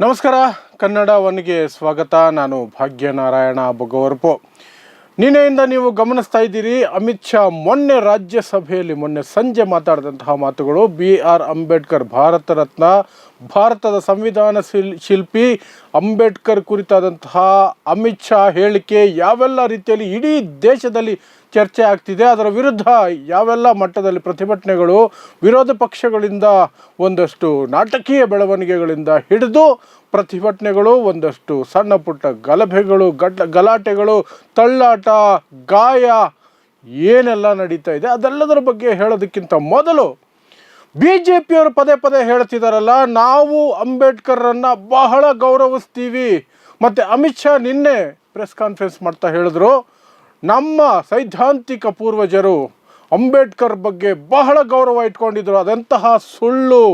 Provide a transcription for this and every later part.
ನಮಸ್ಕಾರ, ಕನ್ನಡ ಒನ್ಗೆ ಸ್ವಾಗತ. ನಾನು ಭಾಗ್ಯನಾರಾಯಣ ಬೊಗವರ್ಪು. ನಿನ್ನೆಯಿಂದ ನೀವು ಗಮನಿಸ್ತಾ ಇದ್ದೀರಿ, ಅಮಿತ್ ಶಾ ಮೊನ್ನೆ ಸಂಜೆ ಮಾತಾಡಿದಂತಹ ಮಾತುಗಳು. BR ಅಂಬೇಡ್ಕರ್, ಭಾರತ ರತ್ನ, ಭಾರತದ ಸಂವಿಧಾನ ಶಿಲ್ಪಿ ಅಂಬೇಡ್ಕರ್ ಕುರಿತಾದಂತಹ ಅಮಿತ್ ಶಾ ಹೇಳಿಕೆ ಯಾವೆಲ್ಲ ರೀತಿಯಲ್ಲಿ ಇಡೀ ದೇಶದಲ್ಲಿ ಚರ್ಚೆ ಆಗ್ತಿದೆ, ಅದರ ವಿರುದ್ಧ ಯಾವೆಲ್ಲ ಮಟ್ಟದಲ್ಲಿ ಪ್ರತಿಭಟನೆಗಳು, ವಿರೋಧ ಪಕ್ಷಗಳಿಂದ ಒಂದಷ್ಟು ನಾಟಕೀಯ ಬೆಳವಣಿಗೆಗಳಿಂದ ಹಿಡಿದು ಪ್ರತಿಭಟನೆಗಳು, ಒಂದಷ್ಟು ಸಣ್ಣ ಪುಟ್ಟ ಗಲಭೆಗಳು, ಗಲಾಟೆಗಳು, ತಳ್ಳಾಟ, ಗಾಯ ಏನೆಲ್ಲ ನಡೀತಾ ಇದೆ ಅದೆಲ್ಲದರ ಬಗ್ಗೆ ಹೇಳೋದಕ್ಕಿಂತ ಮೊದಲು BJPಯವರು ಪದೇ ಪದೇ ಹೇಳ್ತಿದ್ದಾರಲ್ಲ, ನಾವು ಅಂಬೇಡ್ಕರ್ರನ್ನು ಬಹಳ ಗೌರವಿಸ್ತೀವಿ. ಮತ್ತು ಅಮಿತ್ ಶಾ ನಿನ್ನೆ ಪ್ರೆಸ್ ಕಾನ್ಫರೆನ್ಸ್ ಮಾಡ್ತಾ ಹೇಳಿದ್ರು, ನಮ್ಮ ಸೈದ್ಧಾಂತಿಕ ಪೂರ್ವಜರು ಅಂಬೇಡ್ಕರ್ ಬಗ್ಗೆ ಬಹಳ ಗೌರವ ಇಟ್ಕೊಂಡಿದ್ರು, ಅದೆಂತಹ ಸುಳ್ಳು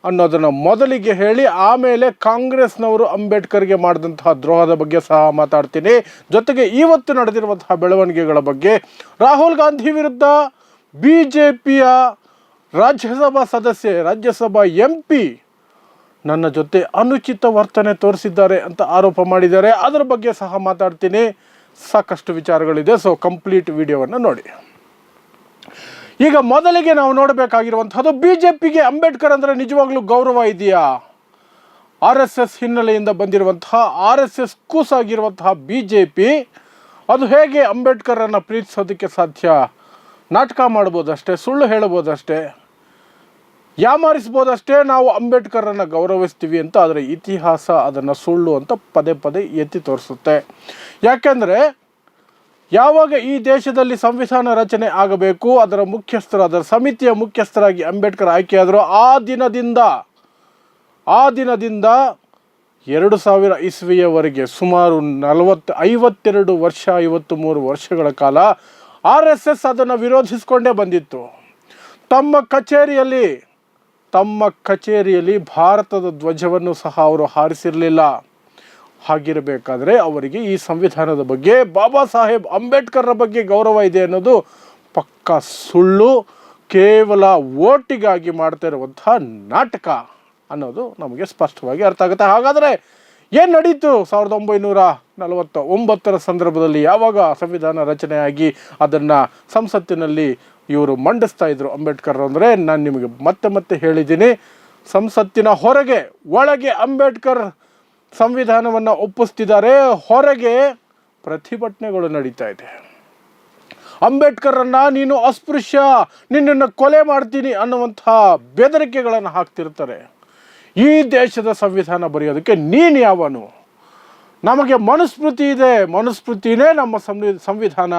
ಅನ್ನೋದನ್ನು ಮೊದಲಿಗೆ ಹೇಳಿ ಆಮೇಲೆ ಕಾಂಗ್ರೆಸ್ನವರು ಅಂಬೇಡ್ಕರ್ಗೆ ಮಾಡಿದಂತಹ ದ್ರೋಹದ ಬಗ್ಗೆ ಸಹ ಮಾತಾಡ್ತೀನಿ. ಜೊತೆಗೆ ಇವತ್ತು ನಡೆದಿರುವಂತಹ ಬೆಳವಣಿಗೆಗಳ ಬಗ್ಗೆ, ರಾಹುಲ್ ಗಾಂಧಿ ವಿರುದ್ಧ BJPಯ ರಾಜ್ಯಸಭಾ ಸದಸ್ಯೆ, ರಾಜ್ಯಸಭಾ MP ನನ್ನ ಜೊತೆ ಅನುಚಿತ ವರ್ತನೆ ತೋರಿಸಿದ್ದಾರೆ ಅಂತ ಆರೋಪ ಮಾಡಿದ್ದಾರೆ. ಅದರ ಬಗ್ಗೆ ಸಹ ಮಾತಾಡ್ತೀನಿ. ಸಾಕಷ್ಟು ವಿಚಾರಗಳಿದೆ, ಸೊ ಕಂಪ್ಲೀಟ್ ವಿಡಿಯೋವನ್ನು ನೋಡಿ. ಈಗ ಮೊದಲಿಗೆ ನಾವು ನೋಡಬೇಕಾಗಿರುವಂಥದ್ದು, BJPಗೆ ಅಂಬೇಡ್ಕರ್ ಅಂದರೆ ನಿಜವಾಗ್ಲೂ ಗೌರವ ಇದೆಯಾ? RSS ಹಿನ್ನೆಲೆಯಿಂದ ಬಂದಿರುವಂತಹ, RSS ಕೂಸಾಗಿರುವಂತಹ BJP ಅದು ಹೇಗೆ ಅಂಬೇಡ್ಕರನ್ನು ಪ್ರೀತಿಸೋದಕ್ಕೆ ಸಾಧ್ಯ? ನಾಟಕ ಮಾಡ್ಬೋದಷ್ಟೇ, ಸುಳ್ಳು ಹೇಳ್ಬೋದಷ್ಟೇ, ಯಾಮಾರಿಸ್ಬೋದಷ್ಟೇ, ನಾವು ಅಂಬೇಡ್ಕರನ್ನು ಗೌರವಿಸ್ತೀವಿ ಅಂತ. ಆದರೆ ಇತಿಹಾಸ ಅದನ್ನು ಸುಳ್ಳು ಅಂತ ಪದೇ ಪದೇ ಎತ್ತಿ ತೋರಿಸುತ್ತೆ. ಯಾಕೆಂದರೆ ಯಾವಾಗ ಈ ದೇಶದಲ್ಲಿ ಸಂವಿಧಾನ ರಚನೆ ಆಗಬೇಕು, ಅದರ ಮುಖ್ಯಸ್ಥರು, ಅದರ ಸಮಿತಿಯ ಮುಖ್ಯಸ್ಥರಾಗಿ ಅಂಬೇಡ್ಕರ್ ಆಯ್ಕೆಯಾದರು, ಆ ದಿನದಿಂದ 2000 ಇಸ್ವಿಯವರೆಗೆ ಸುಮಾರು 52 ವರ್ಷ, 53 ವರ್ಷಗಳ ಕಾಲ RSS ಅದನ್ನು ವಿರೋಧಿಸಿಕೊಂಡೇ ಬಂದಿತ್ತು. ತಮ್ಮ ಕಚೇರಿಯಲ್ಲಿ ಭಾರತದ ಧ್ವಜವನ್ನು ಸಹ ಅವರು ಹಾರಿಸಿರಲಿಲ್ಲ. ಹಾಗಿರಬೇಕಾದ್ರೆ ಅವರಿಗೆ ಈ ಸಂವಿಧಾನದ ಬಗ್ಗೆ, ಬಾಬಾ ಸಾಹೇಬ್ ಅಂಬೇಡ್ಕರ್ರ ಬಗ್ಗೆ ಗೌರವ ಇದೆ ಅನ್ನೋದು ಪಕ್ಕಾ ಸುಳ್ಳು, ಕೇವಲ ಓಟಿಗಾಗಿ ಮಾಡ್ತಾ ಇರುವಂತಹ ನಾಟಕ ಅನ್ನೋದು ನಮಗೆ ಸ್ಪಷ್ಟವಾಗಿ ಅರ್ಥ ಆಗುತ್ತೆ. ಹಾಗಾದರೆ ಏನು ನಡೀತು 1949 ಸಂದರ್ಭದಲ್ಲಿ, ಯಾವಾಗ ಸಂವಿಧಾನ ರಚನೆಯಾಗಿ ಅದನ್ನು ಸಂಸತ್ತಿನಲ್ಲಿ ಇವರು ಮಂಡಿಸ್ತಾ ಇದ್ರು ಅಂಬೇಡ್ಕರ್ ಅಂದರೆ? ನಾನು ನಿಮಗೆ ಮತ್ತೆ ಹೇಳಿದ್ದೀನಿ, ಸಂಸತ್ತಿನ ಒಳಗೆ ಅಂಬೇಡ್ಕರ್ ಸಂವಿಧಾನವನ್ನು ಒಪ್ಪಿಸ್ತಿದ್ದಾರೆ, ಹೊರಗೆ ಪ್ರತಿಭಟನೆಗಳು ನಡೀತಾ ಇದೆ. ಅಂಬೇಡ್ಕರನ್ನು ನೀನು ಅಸ್ಪೃಶ್ಯ, ನಿನ್ನನ್ನು ಕೊಲೆ ಮಾಡ್ತೀನಿ ಅನ್ನುವಂತಹ ಬೆದರಿಕೆಗಳನ್ನು ಹಾಕ್ತಿರ್ತಾರೆ. ಈ ದೇಶದ ಸಂವಿಧಾನ ಬರೆಯೋದಕ್ಕೆ ನೀನು ಯಾವನು? ನಮಗೆ ಮನುಸ್ಮೃತಿ ಇದೆ, ಮನುಸ್ಮೃತಿನೇ ನಮ್ಮ ಸಂವಿಧಾನ,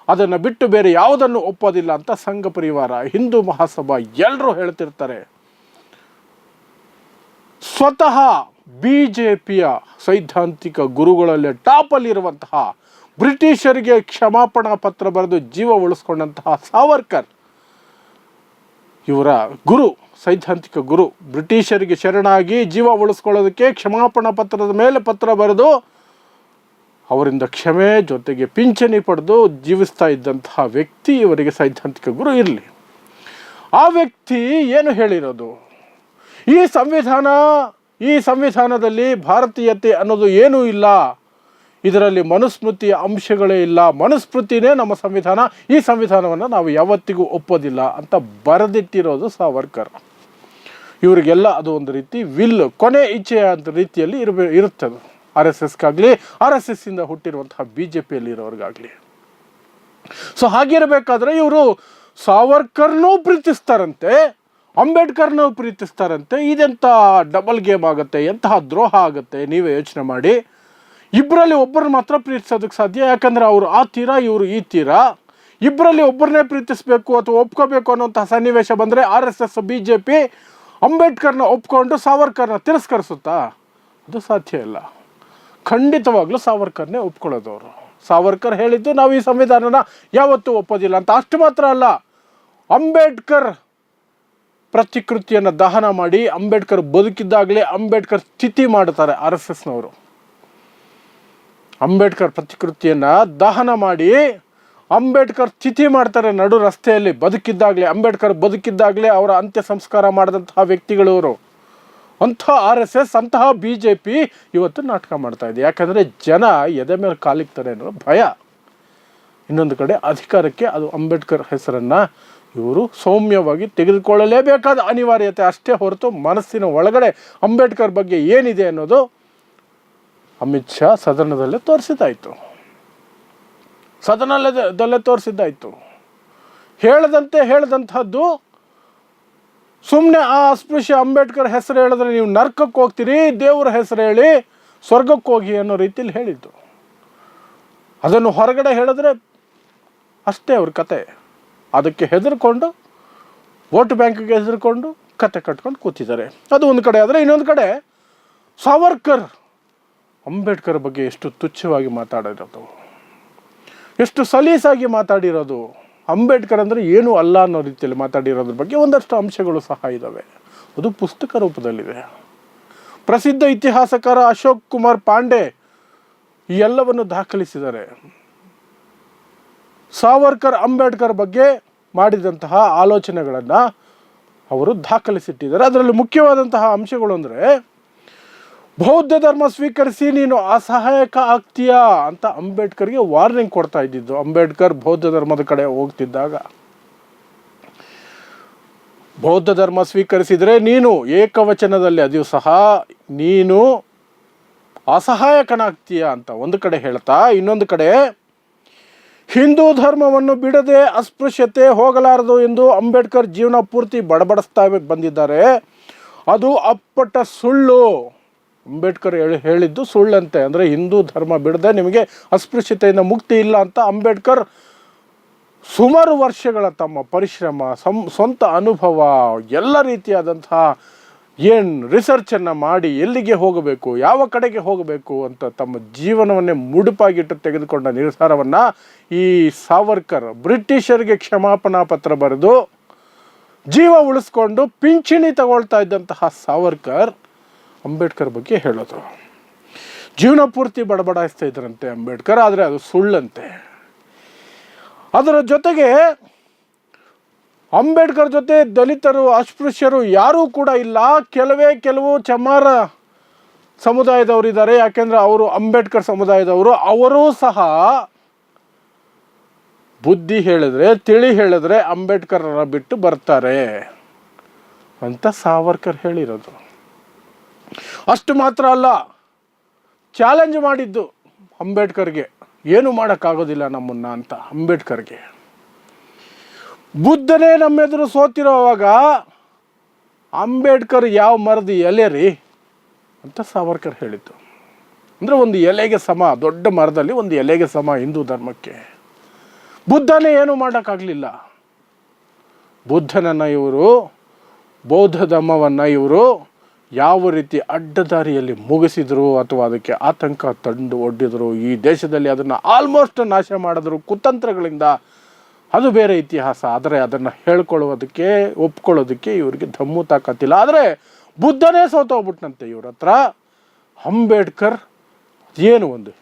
ಅದನ್ನು ಬಿಟ್ಟು ಬೇರೆ ಯಾವುದನ್ನು ಒಪ್ಪೋದಿಲ್ಲ ಅಂತ ಸಂಘ ಪರಿವಾರ, ಹಿಂದೂ ಮಹಾಸಭಾ ಎಲ್ಲರೂ ಹೇಳ್ತಿರ್ತಾರೆ. ಸ್ವತಃ BJPಯ ಸೈದ್ಧಾಂತಿಕ ಗುರುಗಳಲ್ಲಿ ಟಾಪಲ್ಲಿರುವಂತಹ, ಬ್ರಿಟಿಷರಿಗೆ ಕ್ಷಮಾಪಣಾ ಪತ್ರ ಬರೆದು ಜೀವ ಉಳಿಸ್ಕೊಂಡಂತಹ ಸಾವರ್ಕರ್, ಇವರ ಗುರು, ಸೈದ್ಧಾಂತಿಕ ಗುರು, ಬ್ರಿಟಿಷರಿಗೆ ಶರಣಾಗಿ ಜೀವ ಉಳಿಸ್ಕೊಳ್ಳೋದಕ್ಕೆ ಕ್ಷಮಾಪಣಾ ಪತ್ರದ ಮೇಲೆ ಪತ್ರ ಬರೆದು ಅವರಿಂದ ಕ್ಷಮೆ ಜೊತೆಗೆ ಪಿಂಚಣಿ ಪಡೆದು ಜೀವಿಸ್ತಾ ಇದ್ದಂತಹ ವ್ಯಕ್ತಿ ಇವರಿಗೆ ಸೈದ್ಧಾಂತಿಕ ಗುರು ಇರಲಿ. ಆ ವ್ಯಕ್ತಿ ಏನು ಹೇಳಿರೋದು? ಈ ಸಂವಿಧಾನದಲ್ಲಿ ಭಾರತೀಯತೆ ಅನ್ನೋದು ಏನೂ ಇಲ್ಲ, ಇದರಲ್ಲಿ ಮನುಸ್ಮೃತಿಯ ಅಂಶಗಳೇ ಇಲ್ಲ, ಮನುಸ್ಮೃತಿನೇ ನಮ್ಮ ಸಂವಿಧಾನ, ಈ ಸಂವಿಧಾನವನ್ನು ನಾವು ಯಾವತ್ತಿಗೂ ಒಪ್ಪೋದಿಲ್ಲ ಅಂತ ಬರೆದಿಟ್ಟಿರೋದು ಸಾವರ್ಕರ್. ಇವರಿಗೆಲ್ಲ ಅದು ಒಂದು ರೀತಿ ವಿಲ್, ಕೊನೆ ಇಚ್ಛೆಯ ಅಂತ ರೀತಿಯಲ್ಲಿ ಇರುತ್ತದೆ. RSSಗಾಗಲಿ, RSSಯಿಂದ ಹುಟ್ಟಿರುವಂತಹ BJPಯಲ್ಲಿರೋರಿಗಾಗಲಿ. ಸೊ ಹಾಗಿರಬೇಕಾದ್ರೆ ಇವರು ಸಾವರ್ಕರ್ನೂ ಪ್ರೀತಿಸ್ತಾರಂತೆ, ಅಂಬೇಡ್ಕರ್ನೂ ಪ್ರೀತಿಸ್ತಾರಂತೆ. ಇದೆಂಥ ಡಬಲ್ ಗೇಮ್ ಆಗುತ್ತೆ, ಎಂತಹ ದ್ರೋಹ ಆಗುತ್ತೆ, ನೀವೇ ಯೋಚನೆ ಮಾಡಿ. ಇಬ್ಬರಲ್ಲಿ ಒಬ್ಬರನ್ನ ಮಾತ್ರ ಪ್ರೀತಿಸೋದಕ್ಕೆ ಸಾಧ್ಯ, ಯಾಕಂದರೆ ಅವರು ಆ ತೀರ, ಇವರು ಈ ತೀರ. ಇಬ್ಬರಲ್ಲಿ ಒಬ್ಬರನ್ನೇ ಪ್ರೀತಿಸಬೇಕು ಅಥವಾ ಒಪ್ಕೋಬೇಕು ಅನ್ನೋಂತಹ ಸನ್ನಿವೇಶ ಬಂದರೆ RSS BJP ಅಂಬೇಡ್ಕರ್ನ ಒಪ್ಕೊಂಡು ಸಾವರ್ಕರ್ನ ತಿರಸ್ಕರಿಸುತ್ತಾ? ಅದು ಸಾಧ್ಯ ಇಲ್ಲ. ಖಂಡಿತವಾಗ್ಲೂ ಸಾವರ್ಕರ್ನೇ ಒಪ್ಕೊಳ್ಳೋದವರು. ಸಾವರ್ಕರ್ ಹೇಳಿದ್ದು ನಾವು ಈ ಸಂವಿಧಾನನ ಯಾವತ್ತೂ ಒಪ್ಪೋದಿಲ್ಲ ಅಂತ. ಅಷ್ಟು ಮಾತ್ರ ಅಲ್ಲ, ಅಂಬೇಡ್ಕರ್ ಪ್ರತಿಕೃತಿಯನ್ನು ದಹನ ಮಾಡಿ, ಅಂಬೇಡ್ಕರ್ ಬದುಕಿದ್ದಾಗಲೇ ಅಂಬೇಡ್ಕರ್ ತಿಥಿ ಮಾಡ್ತಾರೆ RSSನವರು. ಅಂಬೇಡ್ಕರ್ ಪ್ರತಿಕೃತಿಯನ್ನು ದಹನ ಮಾಡಿ ಅಂಬೇಡ್ಕರ್ ತಿಥಿ ಮಾಡ್ತಾರೆ ನಡು ರಸ್ತೆಯಲ್ಲಿ. ಅಂಬೇಡ್ಕರ್ ಬದುಕಿದ್ದಾಗಲೇ ಅವರ ಅಂತ್ಯ ಸಂಸ್ಕಾರ ಮಾಡಿದಂತಹ ವ್ಯಕ್ತಿಗಳವರು. ಅಂಥ RSS ಅಂತಹ BJP ಇವತ್ತು ನಾಟಕ ಮಾಡ್ತಾ ಇದೆ. ಯಾಕಂದರೆ ಜನ ಎದೆ ಮೇಲೆ ಕಾಲಿಕ್ತಾರೆ ಅನ್ನೋ ಭಯ. ಇನ್ನೊಂದು ಕಡೆ ಅಧಿಕಾರಕ್ಕೆ ಅದು ಅಂಬೇಡ್ಕರ್ ಹೆಸರನ್ನು ಇವರು ಸೌಮ್ಯವಾಗಿ ತೆಗೆದುಕೊಳ್ಳಲೇಬೇಕಾದ ಅನಿವಾರ್ಯತೆ ಅಷ್ಟೇ ಹೊರತು ಮನಸ್ಸಿನ ಒಳಗಡೆ ಅಂಬೇಡ್ಕರ್ ಬಗ್ಗೆ ಏನಿದೆ ಅನ್ನೋದು ಅಮಿತ್ ಶಾ ಸದನದಲ್ಲೇ ತೋರಿಸಿದ್ದಾಯಿತು. ಹೇಳಿದಂಥದ್ದು ಸುಮ್ಮನೆ ಆ ಅಸ್ಪೃಶ್ಯ ಅಂಬೇಡ್ಕರ್ ಹೆಸರು ಹೇಳಿದ್ರೆ ನೀವು ನರ್ಕಕ್ಕೆ ಹೋಗ್ತೀರಿ, ದೇವರ ಹೆಸರು ಹೇಳಿ ಸ್ವರ್ಗಕ್ಕೆ ಹೋಗಿ ಅನ್ನೋ ರೀತಿಯಲ್ಲಿ ಹೇಳಿದ್ದು. ಅದನ್ನು ಹೊರಗಡೆ ಹೇಳಿದ್ರೆ ಅಷ್ಟೇ ಅವ್ರ ಕತೆ. ಅದಕ್ಕೆ ಹೆದರ್ಕೊಂಡು ವೋಟ್ ಬ್ಯಾಂಕ್ಗೆ ಹೆದರ್ಕೊಂಡು ಕತೆ ಕಟ್ಕೊಂಡು ಕೂತಿದ್ದಾರೆ. ಅದು ಒಂದು ಕಡೆ. ಆದರೆ ಇನ್ನೊಂದು ಕಡೆ ಸಾವರ್ಕರ್ ಅಂಬೇಡ್ಕರ್ ಬಗ್ಗೆ ಎಷ್ಟು ತುಚ್ಛವಾಗಿ ಮಾತಾಡಿರೋದು, ಎಷ್ಟು ಸಲೀಸಾಗಿ ಮಾತಾಡಿರೋದು, ಅಂಬೇಡ್ಕರ್ ಅಂದರೆ ಏನೂ ಅಲ್ಲ ಅನ್ನೋ ರೀತಿಯಲ್ಲಿ ಮಾತಾಡಿರೋದ್ರ ಬಗ್ಗೆ ಒಂದಷ್ಟು ಅಂಶಗಳು ಸಹ ಇದ್ದಾವೆ. ಅದು ಪುಸ್ತಕ ರೂಪದಲ್ಲಿದೆ. ಪ್ರಸಿದ್ಧ ಇತಿಹಾಸಕಾರ ಅಶೋಕ್ ಕುಮಾರ್ ಪಾಂಡೆ ಈ ಎಲ್ಲವನ್ನು ದಾಖಲಿಸಿದ್ದಾರೆ. ಸಾವರ್ಕರ್ ಅಂಬೇಡ್ಕರ್ ಬಗ್ಗೆ ಮಾಡಿದಂತಹ ಆಲೋಚನೆಗಳನ್ನು ಅವರು ದಾಖಲಿಸಿಟ್ಟಿದ್ದಾರೆ. ಅದರಲ್ಲಿ ಮುಖ್ಯವಾದಂತಹ ಅಂಶಗಳು ಅಂದರೆ ಬೌದ್ಧ ಧರ್ಮ ಸ್ವೀಕರಿಸಿ ನೀನು ಅಸಹಾಯಕ ಆಗ್ತೀಯಾ ಅಂತ ಅಂಬೇಡ್ಕರ್ಗೆ ವಾರ್ನಿಂಗ್ ಕೊಡ್ತಾ ಇದ್ದಿದ್ದು. ಅಂಬೇಡ್ಕರ್ ಬೌದ್ಧ ಧರ್ಮದ ಕಡೆ ಹೋಗ್ತಿದ್ದಾಗ ಬೌದ್ಧ ಧರ್ಮ ಸ್ವೀಕರಿಸಿದರೆ ನೀನು ಏಕವಚನದಲ್ಲಿ ಅದು ಸಹ ನೀನು ಅಸಹಾಯಕನಾಗ್ತೀಯಾ ಅಂತ ಒಂದು ಕಡೆ ಹೇಳ್ತಾ, ಇನ್ನೊಂದು ಕಡೆ ಹಿಂದೂ ಧರ್ಮವನ್ನು ಬಿಡದೆ ಅಸ್ಪೃಶ್ಯತೆ ಹೋಗಲಾರದು ಎಂದು ಅಂಬೇಡ್ಕರ್ ಜೀವನ ಪೂರ್ತಿ ಬಡಬಡಿಸ್ತಾ ಬಂದಿದ್ದಾರೆ. ಅದು ಅಪ್ಪಟ ಸುಳ್ಳು. ಅಂಬೇಡ್ಕರ್ ಹೇಳಿದ್ದು ಸುಳ್ಳಂತೆ. ಅಂದರೆ ಹಿಂದೂ ಧರ್ಮ ಬಿಡದೆ ನಿಮಗೆ ಅಸ್ಪೃಶ್ಯತೆಯಿಂದ ಮುಕ್ತಿ ಇಲ್ಲ ಅಂತ ಅಂಬೇಡ್ಕರ್ ಸುಮಾರು ವರ್ಷಗಳ ತಮ್ಮ ಪರಿಶ್ರಮ, ಸ್ವಂತ ಅನುಭವ, ಎಲ್ಲ ರೀತಿಯಾದಂತಹ ರಿಸರ್ಚನ್ನು ಮಾಡಿ ಎಲ್ಲಿಗೆ ಹೋಗಬೇಕು, ಯಾವ ಕಡೆಗೆ ಹೋಗಬೇಕು ಅಂತ ತಮ್ಮ ಜೀವನವನ್ನೇ ಮುಡುಪಾಗಿಟ್ಟು ತೆಗೆದುಕೊಂಡ ನಿರ್ಧಾರವನ್ನು ಈ ಸಾವರ್ಕರ್ ಬ್ರಿಟಿಷರಿಗೆ ಕ್ಷಮಾಪಣಾ ಪತ್ರ ಬರೆದು ಜೀವ ಉಳಿಸ್ಕೊಂಡು ಪಿಂಚಣಿ ತಗೊಳ್ತಾ ಇದ್ದಂತಹ ಸಾವರ್ಕರ್ ಅಂಬೇಡ್ಕರ್ ಬಗ್ಗೆ ಹೇಳೋದು. ಜೀವನ ಪೂರ್ತಿ ಬಡಬಡಾಯಿಸ್ತಾ ಇದ್ರಂತೆ ಅಂಬೇಡ್ಕರ್, ಆದರೆ ಅದು ಸುಳ್ಳಂತೆ. ಅದರ ಜೊತೆಗೆ ಅಂಬೇಡ್ಕರ್ ಜೊತೆ ದಲಿತರು, ಅಸ್ಪೃಶ್ಯರು ಯಾರೂ ಕೂಡ ಇಲ್ಲ. ಕೆಲವು ಚಮಾರ ಸಮುದಾಯದವರು ಇದ್ದಾರೆ. ಯಾಕೆಂದರೆ ಅವರು ಅಂಬೇಡ್ಕರ್ ಸಮುದಾಯದವರು. ಅವರೂ ಸಹ ಬುದ್ಧಿ ಹೇಳಿದ್ರೆ, ತಿಳಿ ಹೇಳಿದ್ರೆ ಅಂಬೇಡ್ಕರ್ನ ಬಿಟ್ಟು ಬರ್ತಾರೆ ಅಂತ ಸಾವರ್ಕರ್ ಹೇಳಿರೋದು. ಅಷ್ಟು ಮಾತ್ರ ಅಲ್ಲ, ಚಾಲೆಂಜ್ ಮಾಡಿದ್ದು ಅಂಬೇಡ್ಕರ್ಗೆ, ಏನು ಮಾಡೋಕ್ಕಾಗೋದಿಲ್ಲ ನಮ್ಮನ್ನು ಅಂತ ಅಂಬೇಡ್ಕರ್ಗೆ. ಬುದ್ಧನೇ ನಮ್ಮೆದುರು ಸೋತಿರೋವಾಗ ಅಂಬೇಡ್ಕರ್ ಯಾವ ಮರದ ಎಲೆ ರೀ ಅಂತ ಸಾವರ್ಕರ್ ಹೇಳಿದ್ದು. ಅಂದರೆ ಒಂದು ಎಲೆಗೆ ಸಮ, ದೊಡ್ಡ ಮರದಲ್ಲಿ ಒಂದು ಎಲೆಗೆ ಸಮ ಹಿಂದೂ ಧರ್ಮಕ್ಕೆ. ಬುದ್ಧನೇ ಏನು ಮಾಡೋಕ್ಕಾಗಲಿಲ್ಲ. ಬುದ್ಧನನ್ನು ಇವರು, ಬೌದ್ಧ ಧರ್ಮವನ್ನು ಇವರು ಯಾವ ರೀತಿ ಅಡ್ಡದಾರಿಯಲ್ಲಿ ಮುಗಿಸಿದ್ರು ಅಥವಾ ಅದಕ್ಕೆ ಆತಂಕ ತಂದು ಒಡ್ಡಿದ್ರು, ಈ ದೇಶದಲ್ಲಿ ಅದನ್ನು ಆಲ್ಮೋಸ್ಟ್ ನಾಶ ಮಾಡಿದ್ರು ಕುತಂತ್ರಗಳಿಂದ, ಅದು ಬೇರೆ ಇತಿಹಾಸ. ಆದರೆ ಅದನ್ನು ಹೇಳ್ಕೊಳ್ಳೋದಕ್ಕೆ, ಒಪ್ಕೊಳ್ಳೋದಕ್ಕೆ ಇವರಿಗೆ ದಮ್ಮು ತಾಕತ್ತಿಲ್ಲ. ಆದರೆ ಬುದ್ಧನೇ ಸೋತೋಗ್ಬಿಟ್ನಂತೆ ಇವ್ರ ಹತ್ರ. ಅಂಬೇಡ್ಕರ್ ಏನು ಒಂದು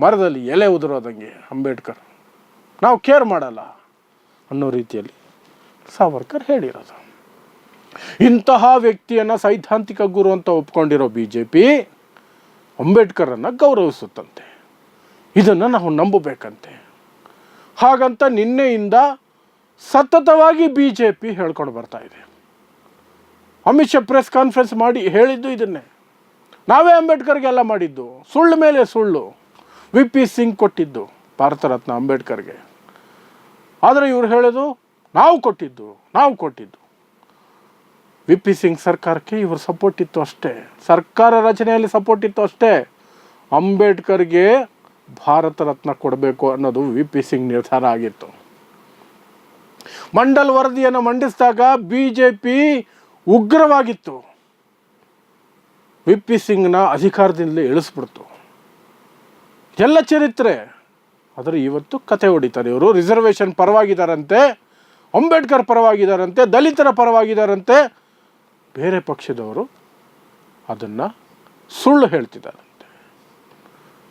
ಮರದಲ್ಲಿ ಎಲೆ ಉದುರೋದಂಗೆ ಅಂಬೇಡ್ಕರ್, ನಾವು ಕೇರ್ ಮಾಡಲ್ಲ ಅನ್ನೋ ರೀತಿಯಲ್ಲಿ ಸಾವರ್ಕರ್ ಹೇಳಿರೋದು. ಇಂತಹ ವ್ಯಕ್ತಿಯನ್ನು ಸೈದ್ಧಾಂತಿಕ ಗುರು ಅಂತ ಒಪ್ಕೊಂಡಿರೋ BJP ಅಂಬೇಡ್ಕರನ್ನು ಗೌರವಿಸುತ್ತಂತೆ. ಇದನ್ನು ನಾವು ನಂಬಬೇಕಂತೆ. ಹಾಗಂತ ನಿನ್ನೆಯಿಂದ ಸತತವಾಗಿ BJP ಹೇಳ್ಕೊಂಡು ಬರ್ತಾ ಇದೆ. ಅಮಿತ್ ಶಾ ಪ್ರೆಸ್ ಕಾನ್ಫರೆನ್ಸ್ ಮಾಡಿ ಹೇಳಿದ್ದು ಇದನ್ನೇ. ನಾವೇ ಅಂಬೇಡ್ಕರ್ಗೆಲ್ಲ ಮಾಡಿದ್ದು, ಸುಳ್ಳು ಮೇಲೆ ಸುಳ್ಳು. VP ಸಿಂಗ್ ಕೊಟ್ಟಿದ್ದು ಭಾರತ ರತ್ನ ಅಂಬೇಡ್ಕರ್ಗೆ. ಆದರೆ ಇವರು ಹೇಳೋದು ನಾವು ಕೊಟ್ಟಿದ್ದು. VP ಸಿಂಗ್ ಸರ್ಕಾರಕ್ಕೆ ಇವರು ಸಪೋರ್ಟ್ ಇತ್ತು ಅಷ್ಟೇ, ಸರ್ಕಾರ ರಚನೆಯಲ್ಲಿ ಸಪೋರ್ಟ್ ಇತ್ತು ಅಷ್ಟೇ. ಅಂಬೇಡ್ಕರ್ಗೆ ಭಾರತ ರತ್ನ ಕೊಡಬೇಕು ಅನ್ನೋದು VP ಸಿಂಗ್ ನಿರ್ಧಾರ ಆಗಿತ್ತು. ಮಂಡಲ್ ವರದಿಯನ್ನು ಮಂಡಿಸಿದಾಗ BJP ಉಗ್ರವಾಗಿತ್ತು. VP ಸಿಂಗ್ನ ಅಧಿಕಾರದಿಂದಲೇ ಇಳಿಸ್ಬಿಡ್ತು. ಎಲ್ಲ ಚರಿತ್ರೆ. ಆದರೆ ಇವತ್ತು ಕತೆ ಹೊಡಿತಾರೆ ಇವರು. ರಿಸರ್ವೇಷನ್ ಪರವಾಗಿದ್ದಾರಂತೆ, ಅಂಬೇಡ್ಕರ್ ಪರವಾಗಿದ್ದಾರಂತೆ, ದಲಿತರ ಪರವಾಗಿದ್ದಾರಂತೆ. ಬೇರೆ ಪಕ್ಷದವರು ಅದನ್ನು ಸುಳ್ಳು ಹೇಳ್ತಿದ್ದಾರಂತೆ.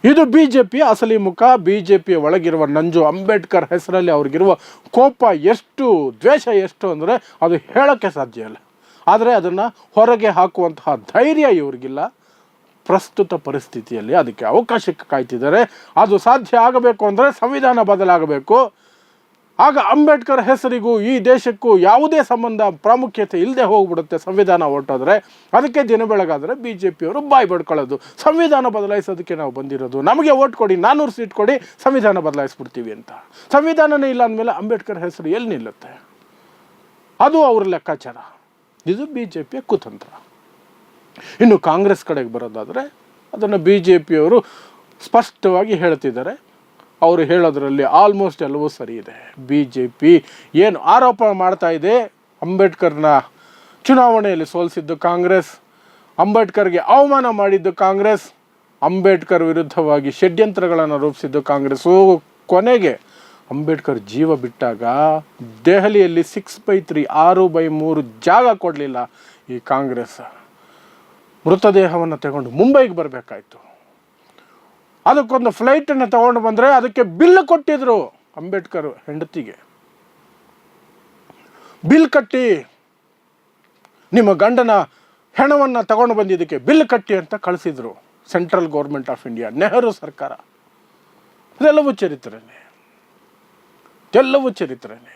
ಇದು BJPಯ ಅಸಲಿ ಮುಖ. BJPಯ ಒಳಗಿರುವ ನಂಜು. ಅಂಬೇಡ್ಕರ್ ಹೆಸರಲ್ಲಿ ಅವ್ರಿಗಿರುವ ಕೋಪ ಎಷ್ಟು, ದ್ವೇಷ ಎಷ್ಟು ಅಂದರೆ ಅದು ಹೇಳೋಕ್ಕೆ ಸಾಧ್ಯ ಇಲ್ಲ. ಆದರೆ ಅದನ್ನು ಹೊರಗೆ ಹಾಕುವಂತಹ ಧೈರ್ಯ ಇವರಿಗಿಲ್ಲ. ಪ್ರಸ್ತುತ ಪರಿಸ್ಥಿತಿಯಲ್ಲಿ ಅದಕ್ಕೆ ಅವಕಾಶಕ್ಕೆ ಕಾಯ್ತಿದ್ದಾರೆ. ಅದು ಸಾಧ್ಯ ಆಗಬೇಕು ಅಂದರೆ ಸಂವಿಧಾನ ಬದಲಾಗಬೇಕು. ಆಗ ಅಂಬೇಡ್ಕರ್ ಹೆಸರಿಗೂ ಈ ದೇಶಕ್ಕೂ ಯಾವುದೇ ಸಂಬಂಧ ಪ್ರಾಮುಖ್ಯತೆ ಇಲ್ಲದೆ ಹೋಗ್ಬಿಡುತ್ತೆ ಸಂವಿಧಾನ ಹೊರಟೋದ್ರೆ. ಅದಕ್ಕೆ ದಿನ ಬೆಳಗಾದರೆ ಬಿ ಜೆ ಪಿಯವರು ಬಾಯಿ ಬಡ್ಕೊಳ್ಳೋದು, ಸಂವಿಧಾನ ಬದಲಾಯಿಸೋದಕ್ಕೆ ನಾವು ಬಂದಿರೋದು, ನಮಗೆ ಓಟ್ ಕೊಡಿ, 400 ಸೀಟ್ ಕೊಡಿ, ಸಂವಿಧಾನ ಬದಲಾಯಿಸ್ಬಿಡ್ತೀವಿ ಅಂತ. ಸಂವಿಧಾನನೇ ಇಲ್ಲ ಅಂದಮೇಲೆ ಅಂಬೇಡ್ಕರ್ ಹೆಸರು ಎಲ್ಲಿ ನಿಲ್ಲುತ್ತೆ? ಅದು ಅವ್ರ ಲೆಕ್ಕಾಚಾರ. ಇದು ಬಿ ಜೆ ಪಿಯ ಕುತಂತ್ರ. ಇನ್ನು ಕಾಂಗ್ರೆಸ್ ಕಡೆಗೆ ಬರೋದಾದರೆ ಅದನ್ನು ಬಿ ಜೆ ಪಿಯವರು ಸ್ಪಷ್ಟವಾಗಿ ಹೇಳ್ತಿದ್ದಾರೆ. ಅವರು ಹೇಳೋದ್ರಲ್ಲಿ ಆಲ್ಮೋಸ್ಟ್ ಎಲ್ಲವೂ ಸರಿ ಇದೆ. ಬಿ ಜೆ ಪಿ ಏನು ಆರೋಪ ಮಾಡ್ತಾ ಇದೆ, ಅಂಬೇಡ್ಕರ್ನ ಚುನಾವಣೆಯಲ್ಲಿ ಸೋಲಿಸಿದ್ದು ಕಾಂಗ್ರೆಸ್, ಅಂಬೇಡ್ಕರ್ಗೆ ಅವಮಾನ ಮಾಡಿದ್ದು ಕಾಂಗ್ರೆಸ್, ಅಂಬೇಡ್ಕರ್ ವಿರುದ್ಧವಾಗಿ ಷಡ್ಯಂತ್ರಗಳನ್ನು ರೂಪಿಸಿದ್ದು ಕಾಂಗ್ರೆಸ್ಸು. ಕೊನೆಗೆ ಅಂಬೇಡ್ಕರ್ ಜೀವ ಬಿಟ್ಟಾಗ ದೆಹಲಿಯಲ್ಲಿ 6/3 6/3 ಜಾಗ ಕೊಡಲಿಲ್ಲ ಈ ಕಾಂಗ್ರೆಸ್. ಮೃತದೇಹವನ್ನು ತಗೊಂಡು ಮುಂಬೈಗೆ ಬರಬೇಕಾಯ್ತು. ಅದಕ್ಕೊಂದು ಫ್ಲೈಟನ್ನು ತಗೊಂಡು ಬಂದರೆ ಅದಕ್ಕೆ ಬಿಲ್ ಕೊಟ್ಟಿದ್ರು. ಅಂಬೇಡ್ಕರ್ ಹೆಂಡತಿಗೆ ಬಿಲ್ ಕಟ್ಟಿ, ನಿಮ್ಮ ಗಂಡನ ಹೆಣವನ್ನು ತಗೊಂಡು ಬಂದಿದ್ದಕ್ಕೆ ಬಿಲ್ ಕಟ್ಟಿ ಅಂತ ಕಳಿಸಿದ್ರು central government of India, Nehru ಸರ್ಕಾರ. ಅದೆಲ್ಲವೂ ಚರಿತ್ರೆನೇ, ಎಲ್ಲವೂ ಚರಿತ್ರೆನೇ.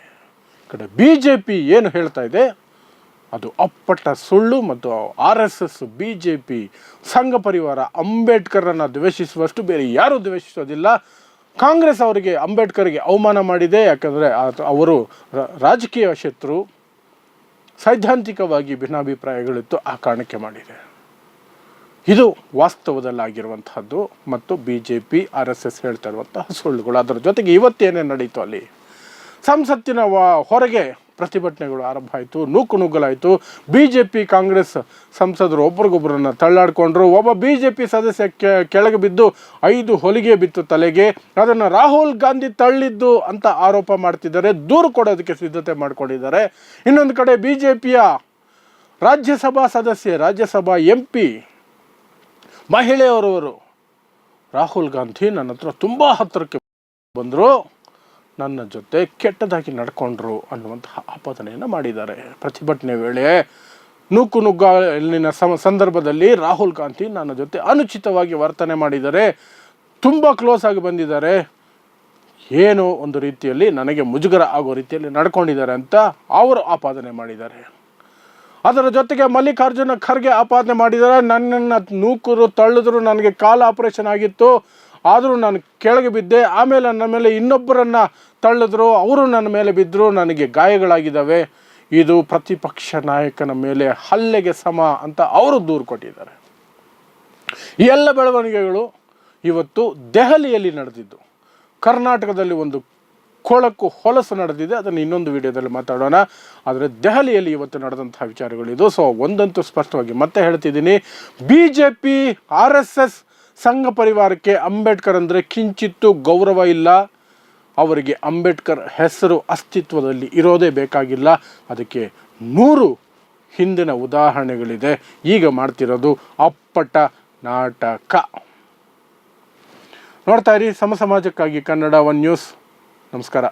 ಈ ಕಡೆ ಬಿ ಜೆ ಪಿ ಏನು ಹೇಳ್ತಾ ಇದೆ ಅದು ಅಪ್ಪಟ ಸುಳ್ಳು. ಮತ್ತು RSS, ಬಿ ಜೆ ಪಿ, ಸಂಘ ಪರಿವಾರ ಅಂಬೇಡ್ಕರನ್ನು ದ್ವೇಷಿಸುವಷ್ಟು ಬೇರೆ ಯಾರೂ ದ್ವೇಷಿಸೋದಿಲ್ಲ. ಕಾಂಗ್ರೆಸ್ ಅವರಿಗೆ ಅಂಬೇಡ್ಕರ್ಗೆ ಅವಮಾನ ಮಾಡಿದೆ, ಯಾಕಂದರೆ ಅವರು ರಾಜಕೀಯ ಶತ್ರು, ಸೈದ್ಧಾಂತಿಕವಾಗಿ ಭಿನ್ನಾಭಿಪ್ರಾಯಗಳಿತ್ತು, ಆ ಕಾರಣಕ್ಕೆ ಮಾಡಿದೆ. ಇದು ವಾಸ್ತವದಲ್ಲಾಗಿರುವಂತಹದ್ದು ಮತ್ತು ಬಿ ಜೆ ಪಿ RSS ಹೇಳ್ತಾ ಇರುವಂತಹ ಸುಳ್ಳುಗಳು. ಅದರ ಜೊತೆಗೆ ಇವತ್ತೇನೇನು ನಡೀತು, ಅಲ್ಲಿ ಸಂಸತ್ತಿನ ಹೊರಗೆ ಪ್ರತಿಭಟನೆಗಳು ಆರಂಭ ಆಯಿತು, ನುಗ್ಗಲಾಯಿತು. ಬಿ ಜೆ ಪಿ ಕಾಂಗ್ರೆಸ್ ಸಂಸದರು ಒಬ್ರಿಗೊಬ್ಬರನ್ನು ತಳ್ಳಾಡ್ಕೊಂಡ್ರು. ಒಬ್ಬ ಬಿ ಜೆ ಪಿ ಸದಸ್ಯ ಕೆಳಗೆ ಬಿದ್ದು 5 ಹೊಲಿಗೆ ಬಿತ್ತು ತಲೆಗೆ. ಅದನ್ನು ರಾಹುಲ್ ಗಾಂಧಿ ತಳ್ಳಿದ್ದು ಅಂತ ಆರೋಪ ಮಾಡ್ತಿದ್ದಾರೆ, ದೂರು ಕೊಡೋದಕ್ಕೆ ಸಿದ್ಧತೆ ಮಾಡ್ಕೊಂಡಿದ್ದಾರೆ. ಇನ್ನೊಂದು ಕಡೆ ಬಿ ಜೆ ಪಿಯ ರಾಜ್ಯಸಭಾ ಸದಸ್ಯೆ, ರಾಜ್ಯಸಭಾ MP ಮಹಿಳೆಯವರವರು ರಾಹುಲ್ ಗಾಂಧಿ ನನ್ನ ಹತ್ರ ತುಂಬ ಹತ್ತಿರಕ್ಕೆ ಬಂದರು, ನನ್ನ ಜೊತೆ ಕೆಟ್ಟದಾಗಿ ನಡ್ಕೊಂಡ್ರು ಅನ್ನುವಂತಹ ಆಪಾದನೆಯನ್ನು ಮಾಡಿದ್ದಾರೆ. ಪ್ರತಿಭಟನೆ ವೇಳೆ ನುಗ್ಗಲಿನ ಸಂದರ್ಭದಲ್ಲಿ ರಾಹುಲ್ ಗಾಂಧಿ ನನ್ನ ಜೊತೆ ಅನುಚಿತವಾಗಿ ವರ್ತನೆ ಮಾಡಿದ್ದಾರೆ, ತುಂಬ ಕ್ಲೋಸ್ ಆಗಿ ಬಂದಿದ್ದಾರೆ, ಏನೋ ಒಂದು ರೀತಿಯಲ್ಲಿ ನನಗೆ ಮುಜುಗರ ಆಗೋ ರೀತಿಯಲ್ಲಿ ನಡ್ಕೊಂಡಿದ್ದಾರೆ ಅಂತ ಅವರು ಆಪಾದನೆ ಮಾಡಿದ್ದಾರೆ. ಅದರ ಜೊತೆಗೆ ಮಲ್ಲಿಕಾರ್ಜುನ ಖರ್ಗೆ ಆಪಾದನೆ ಮಾಡಿದ್ದಾರೆ, ನನ್ನನ್ನು ನೂಕರು ತಳ್ಳಿದ್ರು, ನನಗೆ ಕಾಲು ಆಪರೇಷನ್ ಆಗಿತ್ತು, ಆದರೂ ನಾನು ಕೆಳಗೆ ಬಿದ್ದೆ, ಆಮೇಲೆ ನನ್ನ ಮೇಲೆ ಇನ್ನೊಬ್ಬರನ್ನು ತಳ್ಳಿದ್ರು, ಅವರು ನನ್ನ ಮೇಲೆ ಬಿದ್ದರು, ನನಗೆ ಗಾಯಗಳಾಗಿದ್ದಾವೆ, ಇದು ಪ್ರತಿಪಕ್ಷ ನಾಯಕನ ಮೇಲೆ ಹಲ್ಲೆಗೆ ಸಮ ಅಂತ ಅವರು ದೂರು ಕೊಟ್ಟಿದ್ದಾರೆ. ಈ ಎಲ್ಲ ಬೆಳವಣಿಗೆಗಳು ಇವತ್ತು ದೆಹಲಿಯಲ್ಲಿ ನಡೆದಿದ್ದು. ಕರ್ನಾಟಕದಲ್ಲಿ ಒಂದು ಕೊಳಕು ಹೊಲಸು ನಡೆದಿದೆ, ಅದನ್ನು ಇನ್ನೊಂದು ವಿಡಿಯೋದಲ್ಲಿ ಮಾತಾಡೋಣ. ಆದರೆ ದೆಹಲಿಯಲ್ಲಿ ಇವತ್ತು ನಡೆದಂತಹ ವಿಚಾರಗಳಿದು. ಸೊ ಒಂದಂತೂ ಸ್ಪಷ್ಟವಾಗಿ ಮತ್ತೆ ಹೇಳ್ತಿದ್ದೀನಿ, ಬಿ ಜೆ ಪಿ RSS ಸಂಘ ಪರಿವಾರಕ್ಕೆ ಅಂಬೇಡ್ಕರ್ ಅಂದರೆ ಕಿಂಚಿತ್ತೂ ಗೌರವ ಇಲ್ಲ. ಅವರಿಗೆ ಅಂಬೇಡ್ಕರ್ ಹೆಸರು ಅಸ್ತಿತ್ವದಲ್ಲಿ ಇರೋದೇ ಬೇಕಾಗಿಲ್ಲ. ಅದಕ್ಕೆ 100 ಹಿಂದಿನ ಉದಾಹರಣೆಗಳಿದೆ. ಈಗ ಮಾಡ್ತಿರೋದು ಅಪ್ಪಟ ನಾಟಕ. ನೋಡ್ತಾ ಇರಿ ಸಮಾಜಕ್ಕಾಗಿ ಕನ್ನಡ 1 ನ್ಯೂಸ್. ನಮಸ್ಕಾರ.